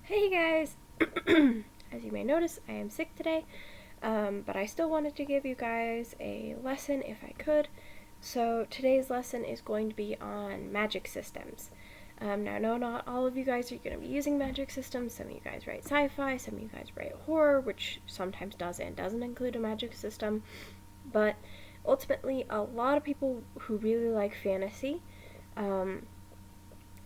Hey guys! As you may notice, I am sick today, but I still wanted to give you guys a lesson if I could. So today's lesson is going to be on magic systems. Now, I know not all of you guys are going to be using magic systems. Some of you guys write sci-fi, some of you guys write horror, which sometimes does and doesn't include a magic system. But ultimately, a lot of people who really like fantasy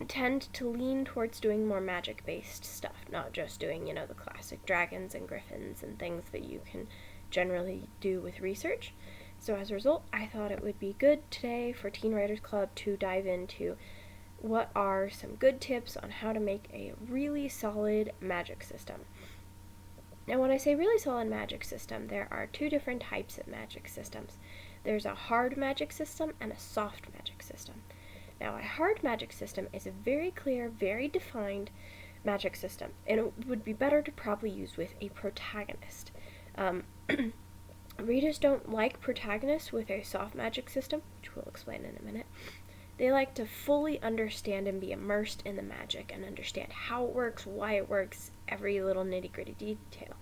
tend to lean towards doing more magic based stuff, not just doing, the classic dragons and griffins and things that you can generally do with research. So, as a result, I thought it would be good today for Teen Writers Club to dive into what are some good tips on how to make a really solid magic system. Now, when I say really solid magic system, there are two different types of magic systems. There's a hard magic system and a soft magic system. Now, a hard magic system is a very clear, very defined magic system, and it would be better to probably use with a protagonist. Um, Readers don't like protagonists with a soft magic system, which we'll explain in a minute. They like to fully understand and be immersed in the magic and understand how it works, why it works, every little nitty-gritty detail.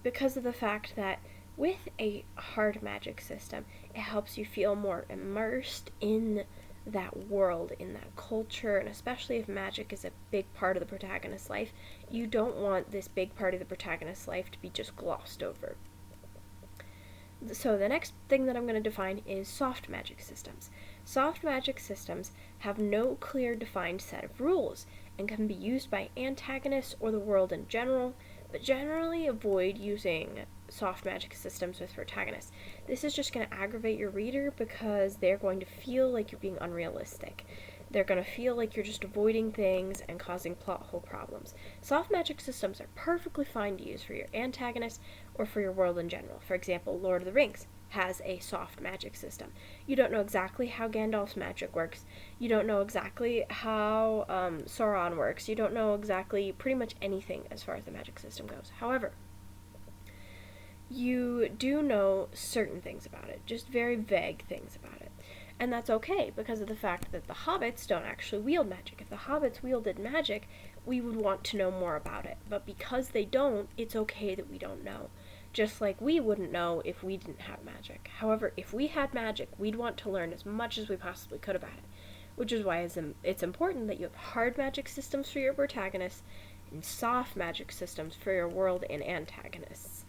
Because of the fact that with a hard magic system, it helps you feel more immersed in that world, in that culture, and especially if magic is a big part of the protagonist's life, you don't want this big part of the protagonist's life to be just glossed over. So the next thing that I'm going to define is soft magic systems. Soft magic systems have no clear defined set of rules and can be used by antagonists or the world in general, but generally avoid using soft magic systems with protagonists. This is just going to aggravate your reader because they're going to feel like you're being unrealistic. They're going to feel like you're just avoiding things and causing plot hole problems. Soft magic systems are perfectly fine to use for your antagonist or for your world in general. For example, Lord of the Rings has a soft magic system. You don't know exactly how Gandalf's magic works. You don't know exactly how Sauron works. You don't know exactly pretty much anything as far as the magic system goes. However, you do know certain things about it, just very vague things about it. And that's okay because of the fact that the hobbits don't actually wield magic. If the hobbits wielded magic, we would want to know more about it. But because they don't, it's okay that we don't know. Just like we wouldn't know if we didn't have magic. However, if we had magic, we'd want to learn as much as we possibly could about it. Which is why it's important that you have hard magic systems for your protagonists and soft magic systems for your world and antagonists.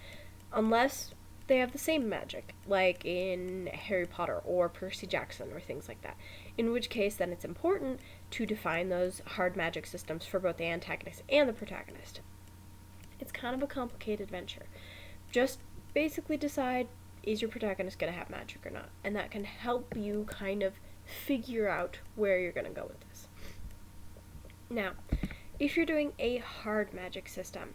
Unless they have the same magic, like in Harry Potter or Percy Jackson or things like that. In which case, then it's important to define those hard magic systems for both the antagonist and the protagonist. It's kind of a complicated venture. Just basically decide, is your protagonist going to have magic or not? And that can help you kind of figure out where you're going to go with this. Now, if you're doing a hard magic system,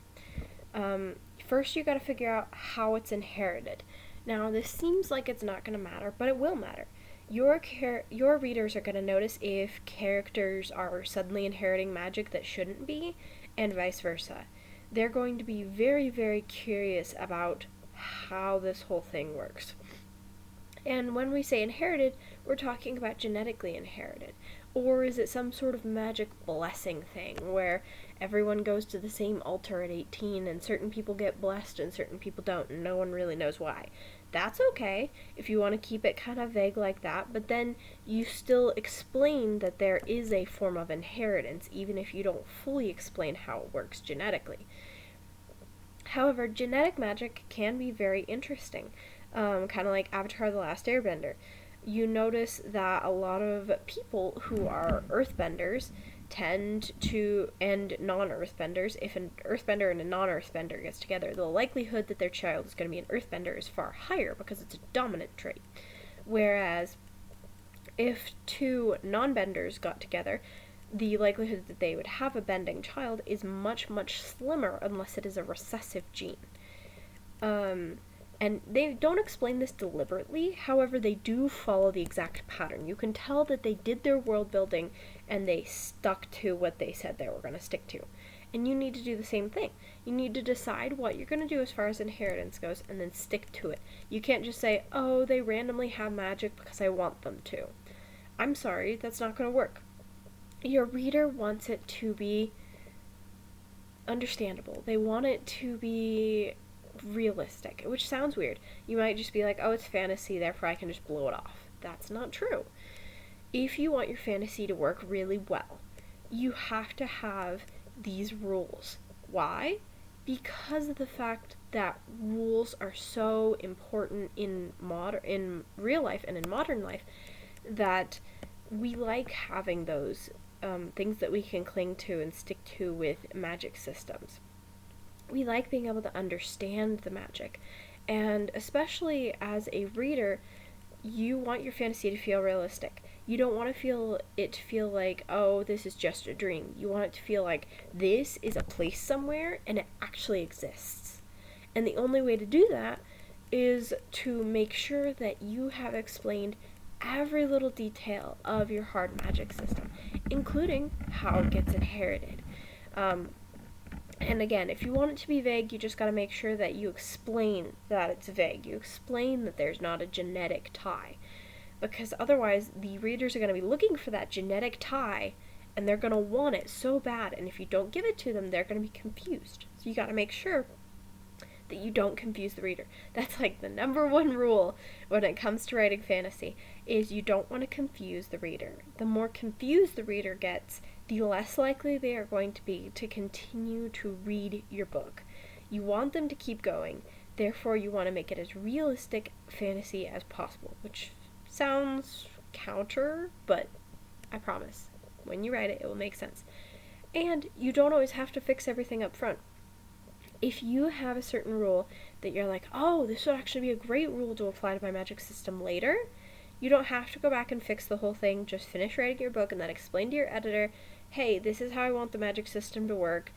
first you got to figure out how it's inherited. Now, this seems like it's not going to matter, but it will matter. Your readers are going to notice if characters are suddenly inheriting magic that shouldn't be, and vice versa. They're going to be very, very curious about how this whole thing works. And when we say inherited, we're talking about genetically inherited. Or is it some sort of magic blessing thing where everyone goes to the same altar at 18 and certain people get blessed and certain people don't and no one really knows why? That's okay if you want to keep it kind of vague like that, but then you still explain that there is a form of inheritance even if you don't fully explain how it works genetically. However, genetic magic can be very interesting, kind of like Avatar: The Last Airbender. You notice that a lot of people who are earthbenders tend to, and non-earthbenders, if an earthbender and a non-earthbender gets together, the likelihood that their child is going to be an earthbender is far higher because it's a dominant trait. Whereas if two non-benders got together, the likelihood that they would have a bending child is much, much slimmer unless it is a recessive gene. And they don't explain this deliberately, however, they do follow the exact pattern. You can tell that they did their world building and they stuck to what they said they were going to stick to. And you need to do the same thing. You need to decide what you're going to do as far as inheritance goes and then stick to it. You can't just say, oh, they randomly have magic because I want them to. I'm sorry, that's not going to work. Your reader wants it to be understandable. They want it to be realistic, which sounds weird. You might just be like, oh, it's fantasy, therefore I can just blow it off. That's not true. If you want your fantasy to work really well, you have to have these rules. Why? Because of the fact that rules are so important in real life and in modern life, that we like having those things that we can cling to and stick to with magic systems. We like being able to understand the magic, and especially as a reader, you want your fantasy to feel realistic. You don't want to feel like, oh, this is just a dream. You want it to feel like this is a place somewhere and it actually exists. And the only way to do that is to make sure that you have explained every little detail of your hard magic system, including how it gets inherited. And again, if you want it to be vague, you just got to make sure that you explain that it's vague. You explain that there's not a genetic tie. Because otherwise, the readers are going to be looking for that genetic tie, and they're going to want it so bad. And if you don't give it to them, they're going to be confused. So you got to make sure that you don't confuse the reader. That's like the number one rule when it comes to writing fantasy, is you don't want to confuse the reader. The more confused the reader gets, the less likely they are going to be to continue to read your book. You want them to keep going, therefore you want to make it as realistic fantasy as possible, which sounds counter, but I promise, when you write it, it will make sense. And you don't always have to fix everything up front. If you have a certain rule that you're like, oh, this would actually be a great rule to apply to my magic system later, you don't have to go back and fix the whole thing. Just finish writing your book and then explain to your editor, hey, this is how I want the magic system to work.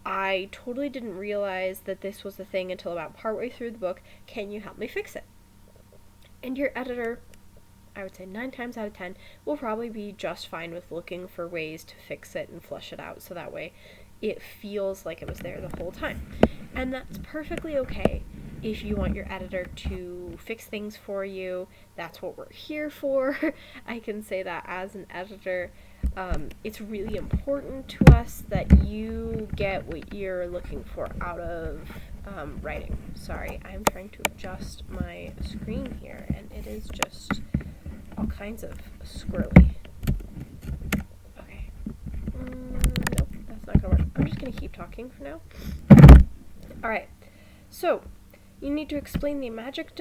I totally didn't realize that this was the thing until about partway through the book. Can you help me fix it? And your editor, I would say 9 times out of 10, will probably be just fine with looking for ways to fix it and flesh it out, so that way it feels like it was there the whole time. And that's perfectly okay if you want your editor to fix things for you. That's what we're here for. I can say that as an editor. It's really important to us that you get what you're looking for out of writing. Sorry, I'm trying to adjust my screen here, and it is just all kinds of squirrely. Okay. Nope, that's not gonna work. I'm just gonna keep talking for now. Alright, so you need to explain the magic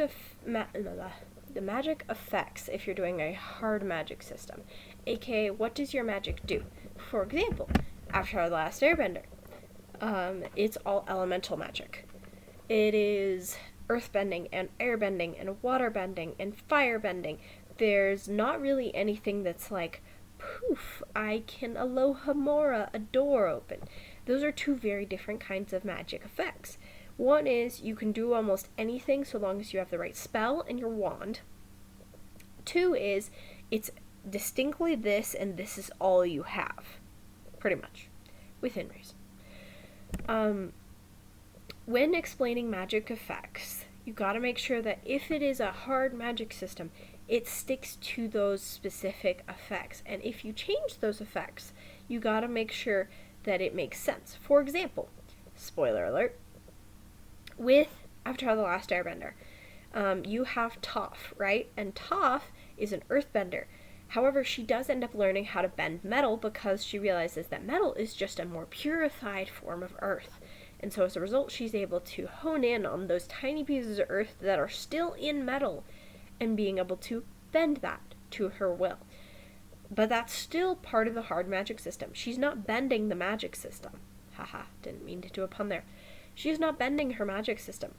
effects if you're doing a hard magic system, aka what does your magic do? For example, Avatar: The Last Airbender, it's all elemental magic. It is earthbending and airbending and waterbending and firebending. There's not really anything that's like, poof, I can Alohomora a door open. Those are two very different kinds of magic effects. One is you can do almost anything so long as you have the right spell and your wand. 2 is it's distinctly this and this is all you have. Pretty much. Within reason. When explaining magic effects, you gotta make sure that if it is a hard magic system, it sticks to those specific effects. And if you change those effects, you gotta make sure that it makes sense. For example, spoiler alert, with Avatar: The Last Airbender, you have Toph, right? And Toph is an earthbender. However, she does end up learning how to bend metal because she realizes that metal is just a more purified form of earth. And so as a result, she's able to hone in on those tiny pieces of earth that are still in metal and being able to bend that to her will. But that's still part of the hard magic system. She's not bending the magic system. Haha, didn't mean to do a pun there. She's not bending her magic system.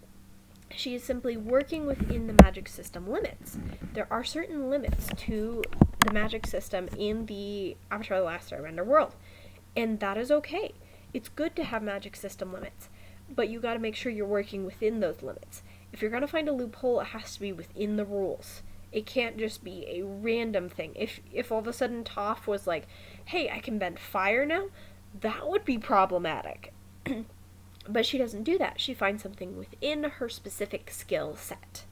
She is simply working within the magic system limits. There are certain limits to the magic system in the Avatar: The Last Airbender world, and that is okay. It's good to have magic system limits, but you gotta make sure you're working within those limits. If you're gonna find a loophole, it has to be within the rules. It can't just be a random thing. If all of a sudden Toph was like, hey, I can bend fire now, that would be problematic. But she doesn't do that. She finds something within her specific skill set.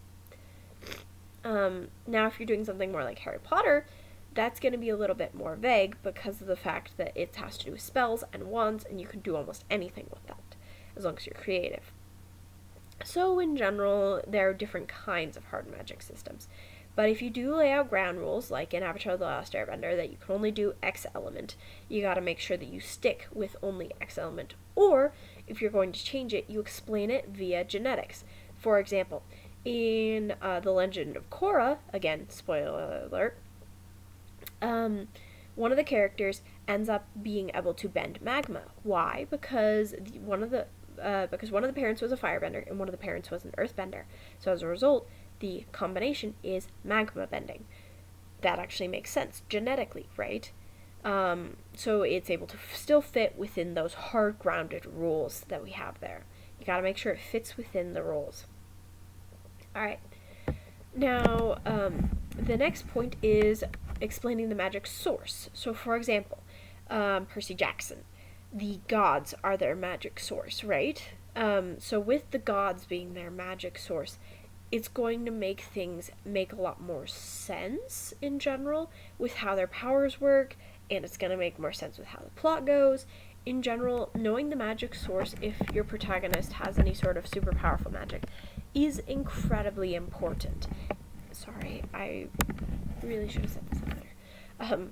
Now, if you're doing something more like Harry Potter, That's going to be a little bit more vague because of the fact that it has to do with spells and wands, and you can do almost anything with that, as long as you're creative. So in general, there are different kinds of hard magic systems. But if you do lay out ground rules, like in Avatar The Last Airbender, that you can only do X element, you gotta make sure that you stick with only X element. Or, if you're going to change it, you explain it via genetics. For example, in The Legend of Korra, again, spoiler alert, one of the characters ends up being able to bend magma. Why? Because one of the parents was a firebender and one of the parents was an earthbender. So as a result, the combination is magma bending. That actually makes sense genetically, right? So it's able to still fit within those hard grounded rules that we have there. You gotta make sure it fits within the rules. Alright. Now, the next point is explaining the magic source. So for example, Percy Jackson. The gods are their magic source, right? So with the gods being their magic source, it's going to make things make a lot more sense in general with how their powers work, and it's going to make more sense with how the plot goes. In general, knowing the magic source, if your protagonist has any sort of super powerful magic, is incredibly important. Sorry, I really should have said this earlier.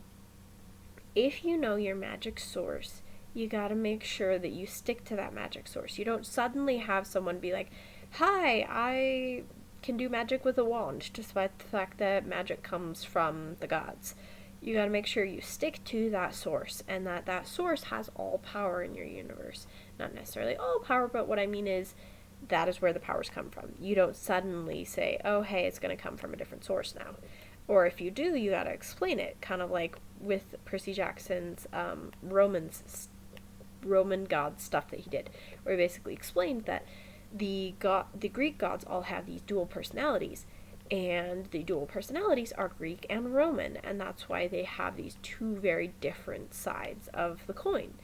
If you know your magic source, you gotta make sure that you stick to that magic source. You don't suddenly have someone be like, hi, I can do magic with a wand, despite the fact that magic comes from the gods. You gotta make sure you stick to that source, and that source has all power in your universe. Not necessarily all power, but what I mean is that is where the powers come from. You don't suddenly say, oh, hey, it's gonna come from a different source now. Or if you do, you gotta explain it, kind of like with Percy Jackson's Roman god stuff that he did, where he basically explained that the Greek gods all have these dual personalities, and the dual personalities are Greek and Roman, and that's why they have these two very different sides of the coin.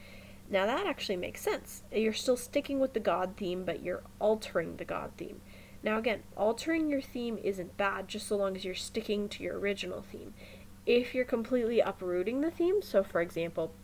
Now that actually makes sense. You're still sticking with the god theme, but you're altering the god theme. Now again, altering your theme isn't bad, just so long as you're sticking to your original theme. If you're completely uprooting the theme, so for example,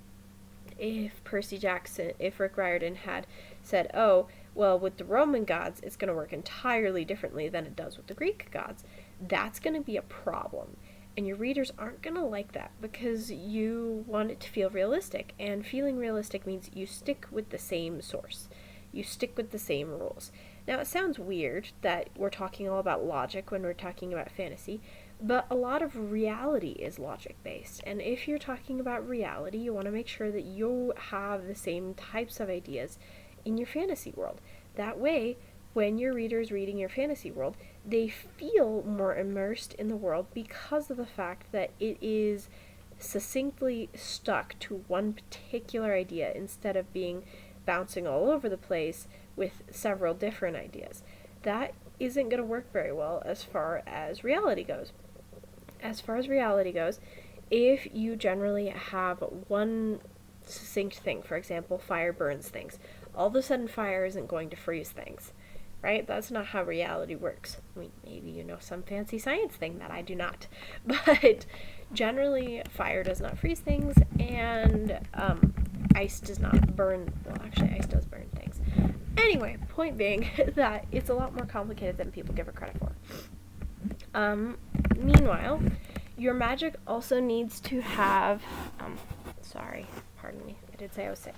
if Rick Riordan had said, oh, well, with the Roman gods, it's going to work entirely differently than it does with the Greek gods, that's going to be a problem. And your readers aren't going to like that because you want it to feel realistic. And feeling realistic means you stick with the same source. You stick with the same rules. Now, it sounds weird that we're talking all about logic when we're talking about fantasy, but a lot of reality is logic-based. And if you're talking about reality, you want to make sure that you have the same types of ideas in your fantasy world. That way, when your reader's reading your fantasy world, they feel more immersed in the world because of the fact that it is succinctly stuck to one particular idea instead of being bouncing all over the place with several different ideas. That isn't going to work very well as far as reality goes. As far as reality goes, if you generally have one succinct thing, for example, fire burns things, all of a sudden fire isn't going to freeze things, right? That's not how reality works. I mean, maybe you know some fancy science thing that I do not, but generally fire does not freeze things, and ice does not burn, well, actually ice does burn things. Anyway, point being that it's a lot more complicated than people give it credit for. Meanwhile, your magic also needs to have, sorry, pardon me, I did say I was sick.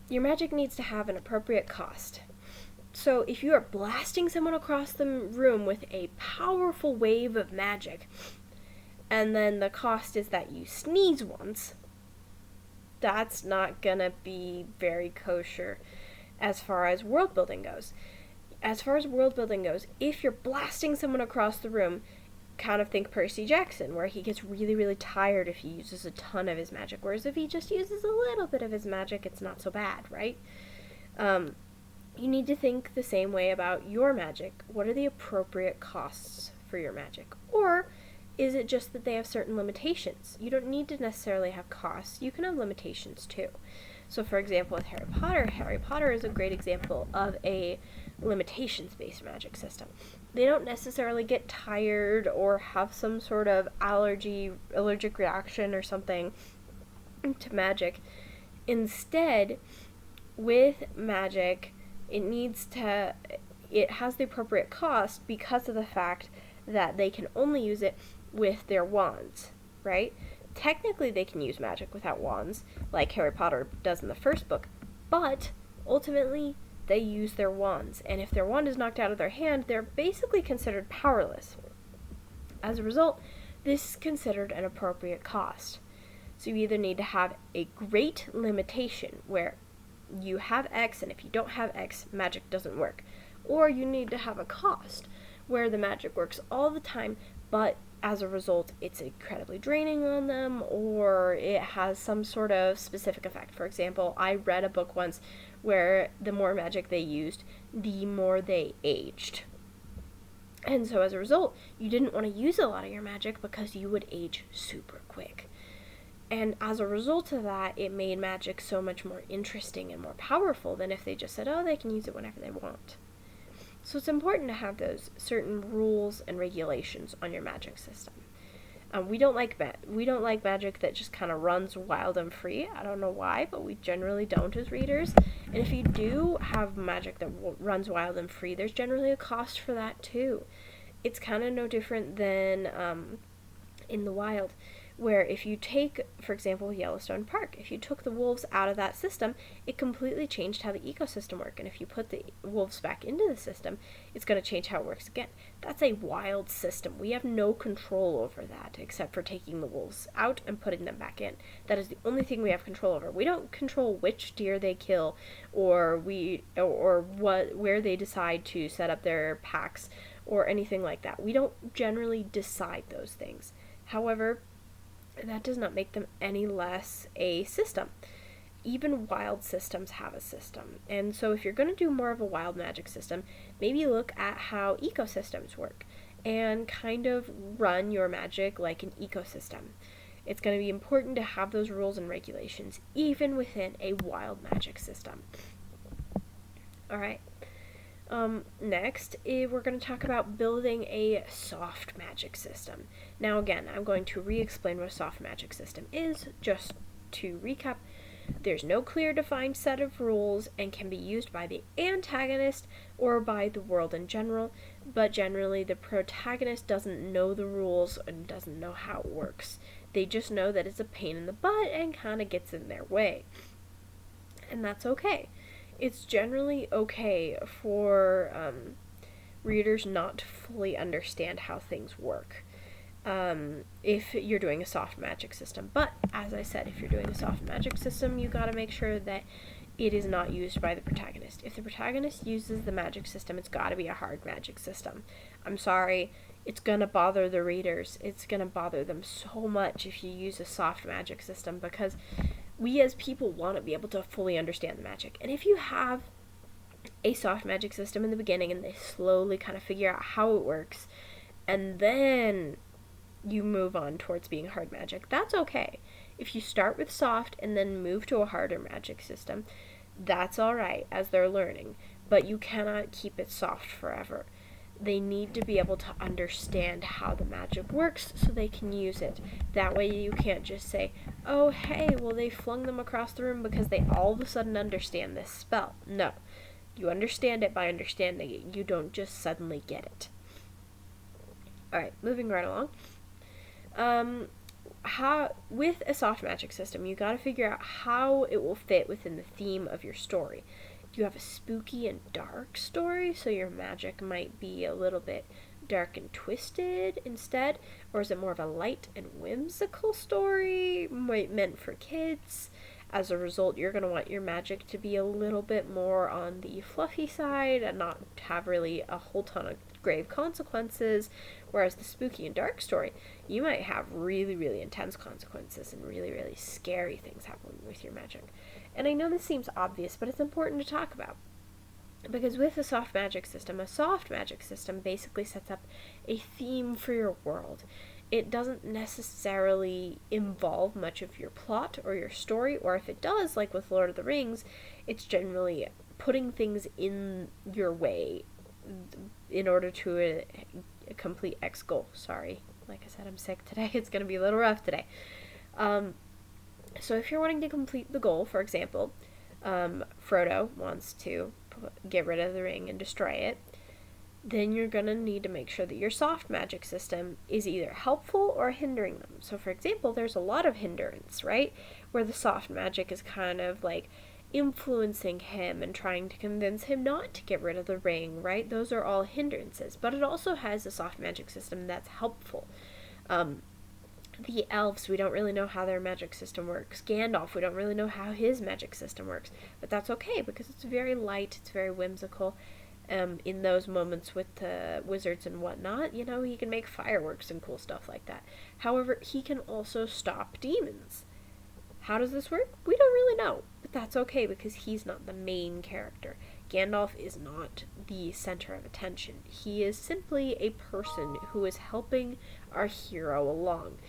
Your magic needs to have an appropriate cost. So if you are blasting someone across the room with a powerful wave of magic, and then the cost is that you sneeze once, that's not gonna be very kosher as far as world building goes. As far as world building goes, if you're blasting someone across the room, kind of think Percy Jackson, where he gets really, really tired if he uses a ton of his magic, whereas if he just uses a little bit of his magic, it's not so bad, right? You need to think the same way about your magic. What are the appropriate costs for your magic? Or is it just that they have certain limitations? You don't need to necessarily have costs. You can have limitations too. So for example, with Harry Potter is a great example of a limitations-based magic system. They don't necessarily get tired or have some sort of allergic reaction or something to magic. Instead, with magic, it has the appropriate cost because of the fact that they can only use it with their wands, right? Technically, they can use magic without wands, like Harry Potter does in the first book, but ultimately, they use their wands, and if their wand is knocked out of their hand, they're basically considered powerless. As a result, this is considered an appropriate cost. So you either need to have a great limitation where you have X, and if you don't have X, magic doesn't work. Or you need to have a cost where the magic works all the time, but as a result, it's incredibly draining on them, or it has some sort of specific effect. For example, I read a book once where the more magic they used, the more they aged. And so as a result, you didn't want to use a lot of your magic because you would age super quick. And as a result of that, it made magic so much more interesting and more powerful than if they just said, oh, they can use it whenever they want. So it's important to have those certain rules and regulations on your magic system. We don't like magic that just kind of runs wild and free. I don't know why, but we generally don't as readers. And if you do have magic that runs wild and free, there's generally a cost for that too. It's kind of no different than in the wild, where if you take, for example, Yellowstone Park, if you took the wolves out of that system, it completely changed how the ecosystem worked. And if you put the wolves back into the system, it's going to change how it works again. That's a wild system. We have no control over that except for taking the wolves out and putting them back in. That is the only thing we have control over. We don't control which deer they kill or where they decide to set up their packs or anything like that. We don't generally decide those things. However, that does not make them any less a system. Even wild systems have a system. And so if you're going to do more of a wild magic system, maybe look at how ecosystems work and kind of run your magic like an ecosystem. It's going to be important to have those rules and regulations even within a wild magic system. Alright. Next, we're going to talk about building a soft magic system. Now again, I'm going to re-explain what a soft magic system is. Just to recap, there's no clear defined set of rules and can be used by the antagonist or by the world in general, but generally the protagonist doesn't know the rules and doesn't know how it works. They just know that it's a pain in the butt and kind of gets in their way. And that's okay. It's generally okay for readers not to fully understand how things work if you're doing a soft magic system. But, as I said, if you're doing a soft magic system, you gotta make sure that it is not used by the protagonist. If the protagonist uses the magic system, it's gotta be a hard magic system. I'm sorry, it's gonna bother the readers. It's gonna bother them so much if you use a soft magic system, because we as people want to be able to fully understand the magic. And if you have a soft magic system in the beginning and they slowly kind of figure out how it works, and then you move on towards being hard magic, that's okay. If you start with soft and then move to a harder magic system, that's alright as they're learning, but you cannot keep it soft forever. They need to be able to understand how the magic works so they can use it. That way you can't just say, oh, hey, well, they flung them across the room because they all of a sudden understand this spell. No. You understand it by understanding it. You don't just suddenly get it. Alright, moving right along. With a soft magic system, you gotta figure out how it will fit within the theme of your story. You have a spooky and dark story, so your magic might be a little bit dark and twisted instead, or is it more of a light and whimsical story meant for kids? As a result, you're going to want your magic to be a little bit more on the fluffy side and not have really a whole ton of grave consequences, whereas the spooky and dark story, you might have really, really intense consequences and really, really scary things happening with your magic. And I know this seems obvious, but it's important to talk about. Because with a soft magic system basically sets up a theme for your world. it doesn't necessarily involve much of your plot or your story, or if it does, like with Lord of the Rings, it's generally putting things in your way in order to complete X goal. Sorry, like I said, I'm sick today. It's going to be a little rough today. So if you're wanting to complete the goal, for example, Frodo wants to get rid of the ring and destroy it, then you're going to need to make sure that your soft magic system is either helpful or hindering them. So for example, there's a lot of hindrance, right? Where the soft magic is kind of like influencing him and trying to convince him not to get rid of the ring, right? Those are all hindrances. But it also has a soft magic system that's helpful. The elves, we don't really know how their magic system works. Gandalf, we don't really know how his magic system works. But that's okay, because it's very light, it's very whimsical. In those moments with the wizards and whatnot, you know, he can make fireworks and cool stuff like that. However, he can also stop demons. How does this work? We don't really know, but that's okay because he's not the main character. Gandalf is not the center of attention. He is simply a person who is helping our hero along,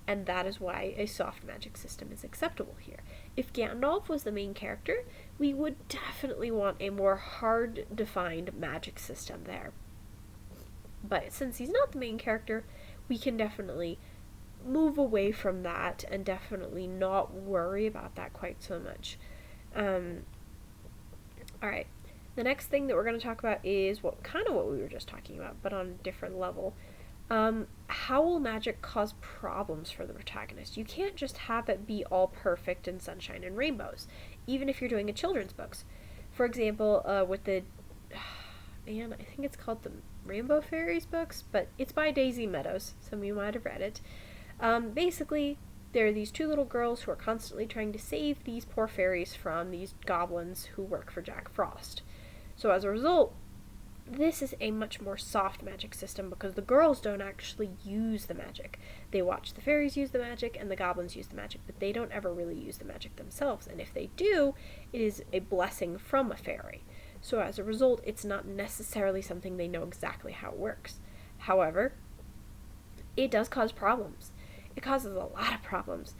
and that is why a soft magic system is acceptable here. If Gandalf was the main character, we would definitely want a more hard-defined magic system there. But since he's not the main character, we can definitely move away from that and definitely not worry about that quite so much. Alright, the next thing that we're going to talk about is what we were just talking about, but on a different level. How will magic cause problems for the protagonist? You can't just have it be all perfect and sunshine and rainbows, even if you're doing a children's books. For example, with the, I think it's called the Rainbow Fairies books, but it's by Daisy Meadows. Some of you might have read it. Basically, there are these two little girls who are constantly trying to save these poor fairies from these goblins who work for Jack Frost. So as a result, this is a much more soft magic system because the girls don't actually use the magic. They watch the fairies use the magic and the goblins use the magic, but they don't ever really use the magic themselves. And if they do, it is a blessing from a fairy. So as a result, it's not necessarily something they know exactly how it works. However, it does cause problems. It causes a lot of problems.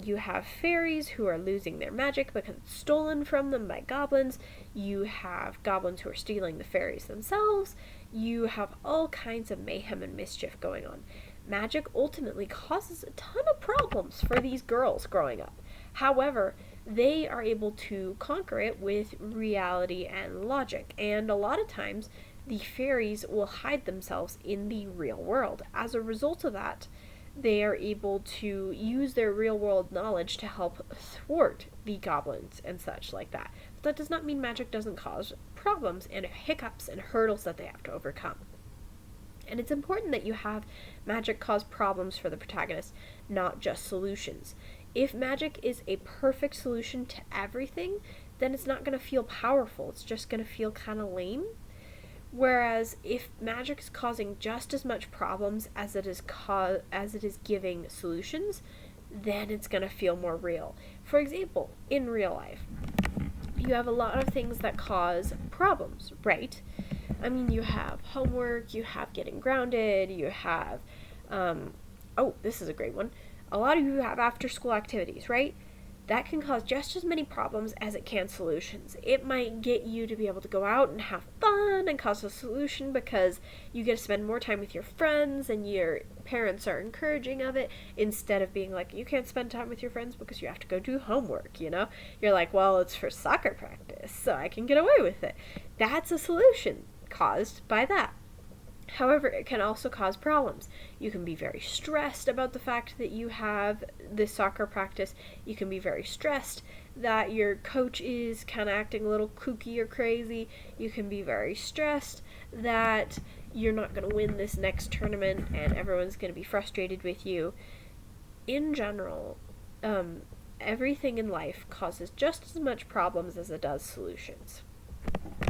You have fairies who are losing their magic because it's stolen from them by goblins. You have goblins who are stealing the fairies themselves. You have all kinds of mayhem and mischief going on. Magic ultimately causes a ton of problems for these girls growing up. However, they are able to conquer it with reality and logic, and a lot of times the fairies will hide themselves in the real world. As a result of that, they are able to use their real-world knowledge to help thwart the goblins and such like that. But that does not mean magic doesn't cause problems and hiccups and hurdles that they have to overcome. And it's important that you have magic cause problems for the protagonist, not just solutions. If magic is a perfect solution to everything, then it's not going to feel powerful. It's just going to feel kind of lame. Whereas if magic is causing just as much problems as it is giving solutions, then it's going to feel more real. For example, in real life, you have a lot of things that cause problems, right? I mean, you have homework, you have getting grounded, you have, this is a great one. A lot of you have after-school activities, right? That can cause just as many problems as it can solutions. It might get you to be able to go out and have fun and cause a solution because you get to spend more time with your friends and your parents are encouraging of it, instead of being like, you can't spend time with your friends because you have to go do homework, you know? You're like, well, it's for soccer practice, so I can get away with it. That's a solution caused by that. However, it can also cause problems. You can be very stressed about the fact that you have this soccer practice. You can be very stressed that your coach is kind of acting a little kooky or crazy. You can be very stressed that you're not going to win this next tournament and everyone's going to be frustrated with you. In general, everything in life causes just as much problems as it does solutions.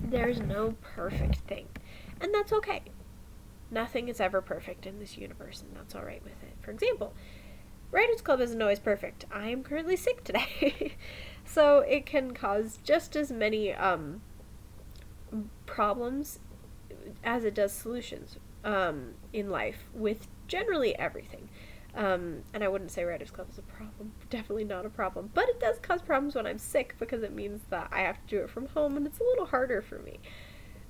There's no perfect thing, and that's okay. Nothing is ever perfect in this universe, and that's alright with it. For example, Writers Club isn't always perfect. I am currently sick today. So it can cause just as many problems as it does solutions in life with generally everything. And I wouldn't say writer's club is a problem. Definitely not a problem. But it does cause problems when I'm sick because it means that I have to do it from home and it's a little harder for me.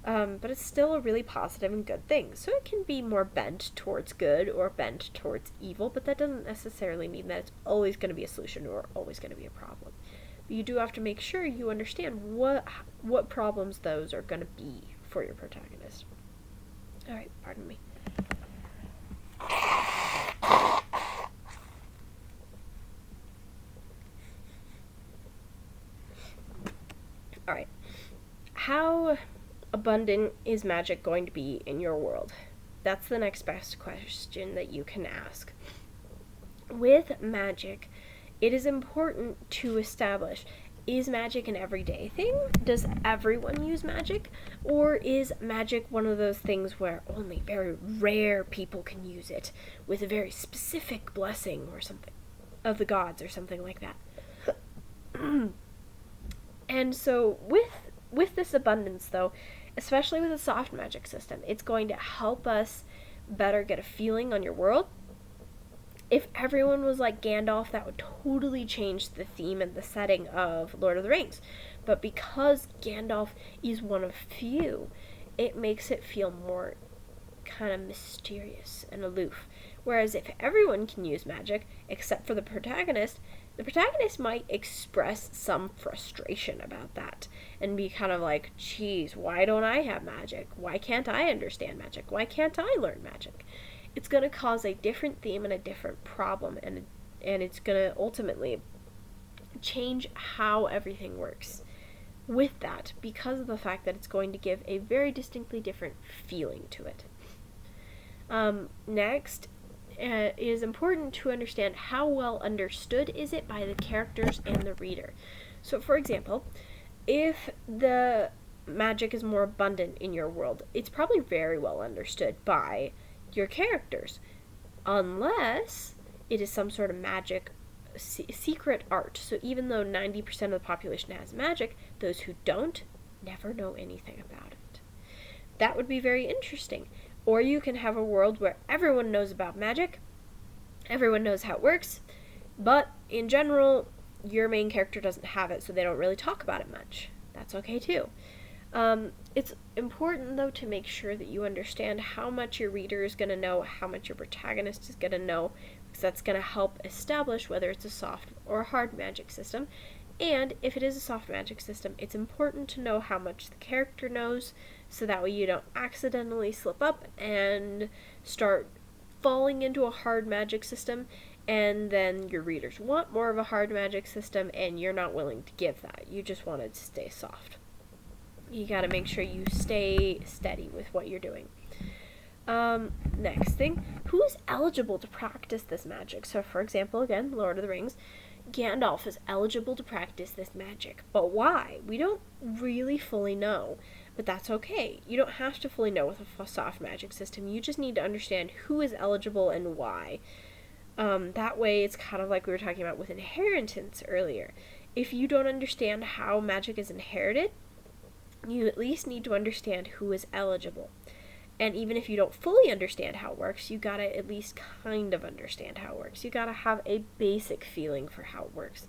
But it's still a really positive and good thing. So it can be more bent towards good or bent towards evil, but that doesn't necessarily mean that it's always going to be a solution or always going to be a problem. But you do have to make sure you understand what problems those are going to be for your protagonist. Alright, pardon me. Alright. How abundant is magic going to be in your world? That's the next best question that you can ask. With magic, it is important to establish, is magic an everyday thing? Does everyone use magic? Or is magic one of those things where only very rare people can use it with a very specific blessing or something of the gods or something like that? And so with this abundance, though, especially with a soft magic system, it's going to help us better get a feeling on your world. If everyone was like Gandalf, that would totally change the theme and the setting of Lord of the Rings. But because Gandalf is one of few, it makes it feel more kind of mysterious and aloof. Whereas if everyone can use magic, except for the protagonist might express some frustration about that and be kind of like, geez, why don't I have magic? Why can't I understand magic? Why can't I learn magic? It's going to cause a different theme and a different problem, and it's going to ultimately change how everything works with that, because of the fact that it's going to give a very distinctly different feeling to it. Next, it is important to understand how well understood is it by the characters and the reader. So, for example, if the magic is more abundant in your world, it's probably very well understood by your characters, unless it is some sort of magic secret art. So even though 90% of the population has magic, those who don't never know anything about it. That would be very interesting. Or you can have a world where everyone knows about magic, everyone knows how it works, but in general, your main character doesn't have it, so they don't really talk about it much. That's okay too. It's important, though, to make sure that you understand how much your reader is going to know, how much your protagonist is going to know, because that's going to help establish whether it's a soft or a hard magic system. And if it is a soft magic system, it's important to know how much the character knows, so that way you don't accidentally slip up and start falling into a hard magic system, and then your readers want more of a hard magic system, and you're not willing to give that. You just want it to stay soft. You gotta make sure you stay steady with what you're doing. Next thing, who is eligible to practice this magic? So, for example, again, Lord of the Rings, Gandalf is eligible to practice this magic. But why? We don't really fully know. But that's okay. You don't have to fully know with a soft magic system. You just need to understand who is eligible and why. That way, it's kind of like we were talking about with inheritance earlier. If you don't understand how magic is inherited, you at least need to understand who is eligible. And even if you don't fully understand how it works, you gotta at least kind of understand how it works. You gotta have a basic feeling for how it works.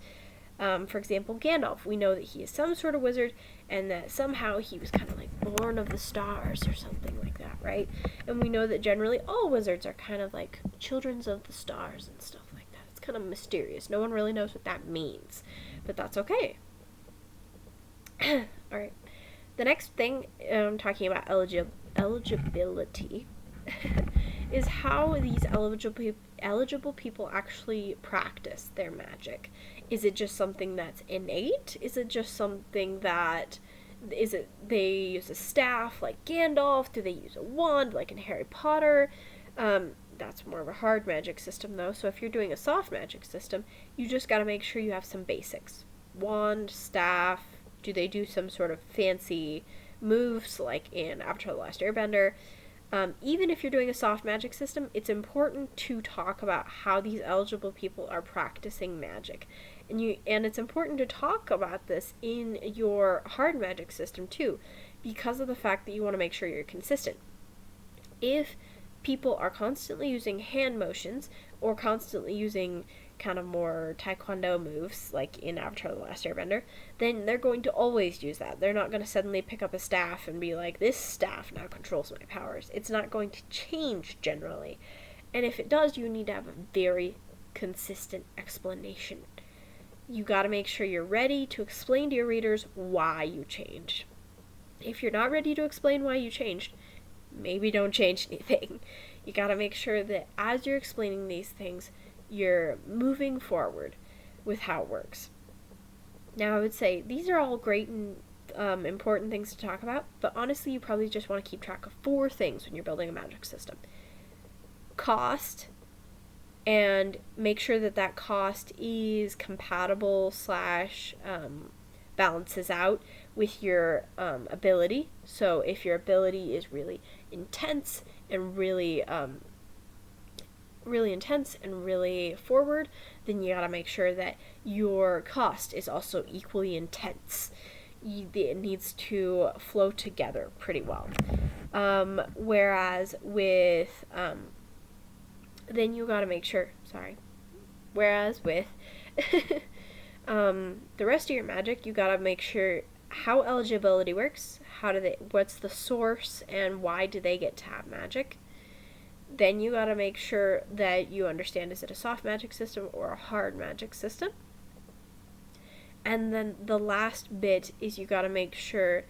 For example, Gandalf, we know that he is some sort of wizard, and that somehow he was kind of like born of the stars or something like that, right? And we know that generally all wizards are kind of like children of the stars and stuff like that. It's kind of mysterious. No one really knows what that means, but that's okay. Alright. The next thing I'm talking about eligibility is how these eligible people actually practice their magic. Is it just something that's innate? Is it just something that they use a staff like Gandalf? Do they use a wand like in Harry Potter? That's more of a hard magic system though. So if you're doing a soft magic system, you just gotta make sure you have some basics. Wand, staff. Do they do some sort of fancy moves like in Avatar: The Last Airbender? Even if you're doing a soft magic system, it's important to talk about how these eligible people are practicing magic. And it's important to talk about this in your hard magic system too, because of the fact that you want to make sure you're consistent. If people are constantly using hand motions or constantly using kind of more taekwondo moves, like in Avatar The Last Airbender, then they're going to always use that. They're not going to suddenly pick up a staff and be like, this staff now controls my powers. It's not going to change generally. And if it does, you need to have a very consistent explanation. You got to make sure you're ready to explain to your readers why you changed. If you're not ready to explain why you changed, maybe don't change anything. You got to make sure that as you're explaining these things, you're moving forward with how it works. Now, I would say these are all great and important things to talk about, but honestly, you probably just want to keep track of 4 things when you're building a magic system. Cost, and make sure that that cost is compatible / balances out with your ability. So if your ability is really intense and really intense and really forward, then you gotta make sure that your cost is also equally intense. It needs to flow together pretty well. Whereas with then you gotta make sure, whereas with the rest of your magic, you gotta make sure how eligibility works, what's the source, and why do they get to have magic. Then you gotta make sure that you understand, is it a soft magic system or a hard magic system? And then the last bit is you gotta make sure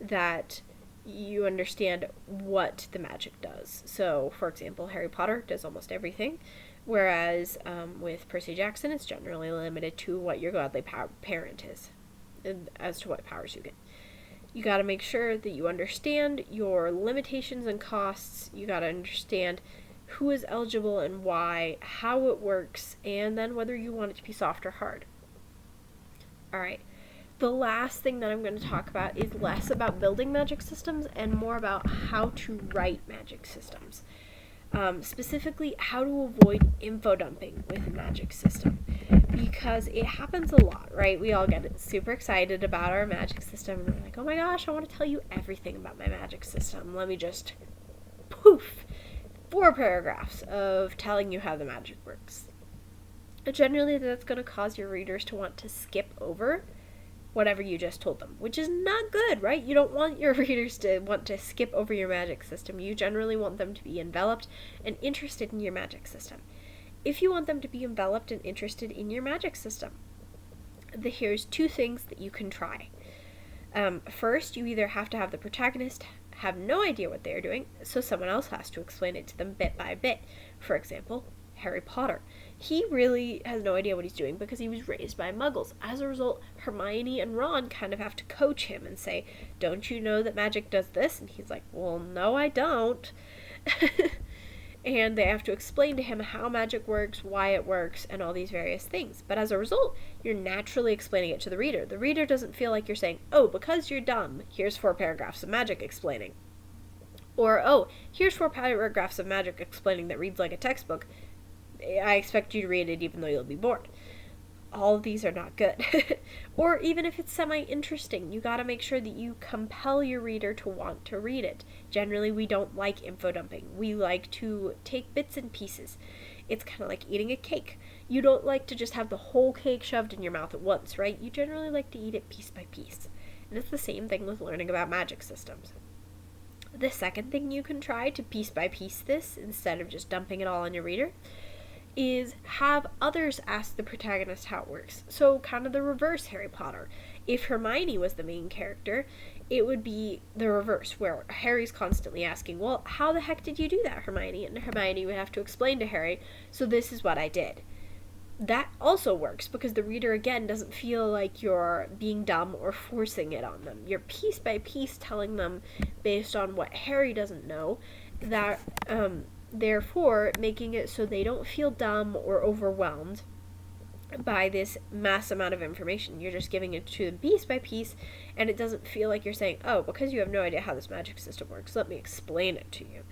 that you understand what the magic does. So, for example, Harry Potter does almost everything, whereas with Percy Jackson, it's generally limited to what your godly parent is, as to what powers you get. You gotta make sure that you understand your limitations and costs. You gotta understand who is eligible and why, how it works, and then whether you want it to be soft or hard. Alright, the last thing that I'm going to talk about is less about building magic systems and more about how to write magic systems. Specifically, how to avoid info dumping with a magic system. Because it happens a lot, right? We all get super excited about our magic system and we're like, oh my gosh, I want to tell you everything about my magic system. Let me just poof, 4 paragraphs of telling you how the magic works. Generally, that's going to cause your readers to want to skip over whatever you just told them, which is not good, right? You don't want your readers to want to skip over your magic system. You generally want them to be enveloped and interested in your magic system. If you want them to be enveloped and interested in your magic system, here's 2 things that you can try. First, you either have to have the protagonist have no idea what they're doing, so someone else has to explain it to them bit by bit. For example, Harry Potter. He really has no idea what he's doing because he was raised by muggles. As a result, Hermione and Ron kind of have to coach him and say, don't you know that magic does this? And he's like, well, no, I don't. And they have to explain to him how magic works, why it works, and all these various things. But as a result, you're naturally explaining it to the reader. The reader doesn't feel like you're saying, oh, because you're dumb, here's 4 paragraphs of magic explaining. Or, oh, here's 4 paragraphs of magic explaining that reads like a textbook. I expect you to read it even though you'll be bored. All of these are not good. Or even if it's semi-interesting, you gotta make sure that you compel your reader to want to read it. Generally, we don't like info dumping. We like to take bits and pieces. It's kind of like eating a cake. You don't like to just have the whole cake shoved in your mouth at once, right? You generally like to eat it piece by piece. And it's the same thing with learning about magic systems. The second thing you can try to piece by piece this, instead of just dumping it all on your reader, is have others ask the protagonist how it works. So kind of the reverse Harry Potter. If Hermione was the main character, it would be the reverse, where Harry's constantly asking, well, how the heck did you do that, Hermione? And Hermione would have to explain to Harry, so this is what I did. That also works because the reader, again, doesn't feel like you're being dumb or forcing it on them. You're piece by piece telling them based on what Harry doesn't know, that therefore making it so they don't feel dumb or overwhelmed by this mass amount of information. You're just giving it to them piece by piece, and it doesn't feel like you're saying, oh, because you have no idea how this magic system works, let me explain it to you.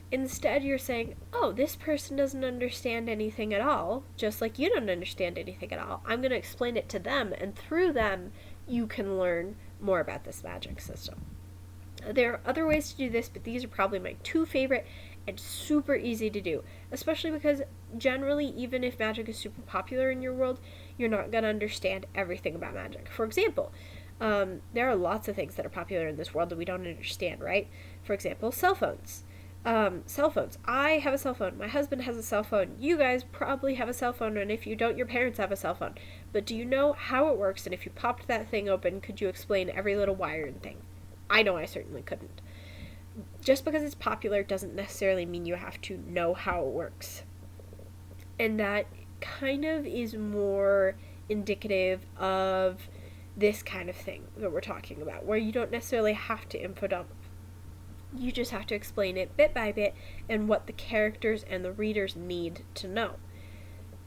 Instead, you're saying, oh, this person doesn't understand anything at all, just like you don't understand anything at all. I'm going to explain it to them, and through them, you can learn more about this magic system. There are other ways to do this, but these are probably my 2 favorite, and super easy to do, especially because generally, even if magic is super popular in your world, you're not going to understand everything about magic. For example, there are lots of things that are popular in this world that we don't understand, right? For example, cell phones. Cell phones. I have a cell phone. My husband has a cell phone. You guys probably have a cell phone, and if you don't, your parents have a cell phone. But do you know how it works? And if you popped that thing open, could you explain every little wire and thing? I know I certainly couldn't. Just because it's popular doesn't necessarily mean you have to know how it works. And that kind of is more indicative of this kind of thing that we're talking about, where you don't necessarily have to info dump. You just have to explain it bit by bit and what the characters and the readers need to know.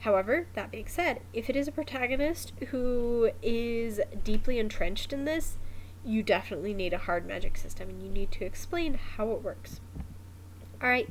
However, that being said, if it is a protagonist who is deeply entrenched in this, you definitely need a hard magic system, and you need to explain how it works. Alright,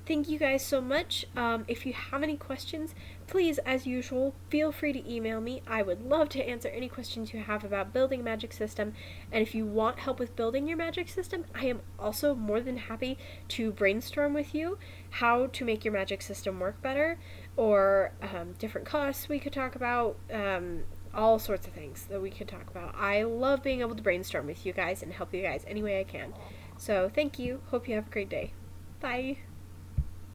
thank you guys so much. If you have any questions, please, as usual, feel free to email me. I would love to answer any questions you have about building a magic system, and if you want help with building your magic system, I am also more than happy to brainstorm with you how to make your magic system work better, or different costs we could talk about, all sorts of things that we could talk about. I love being able to brainstorm with you guys and help you guys any way I can. So thank you. Hope you have a great day. Bye.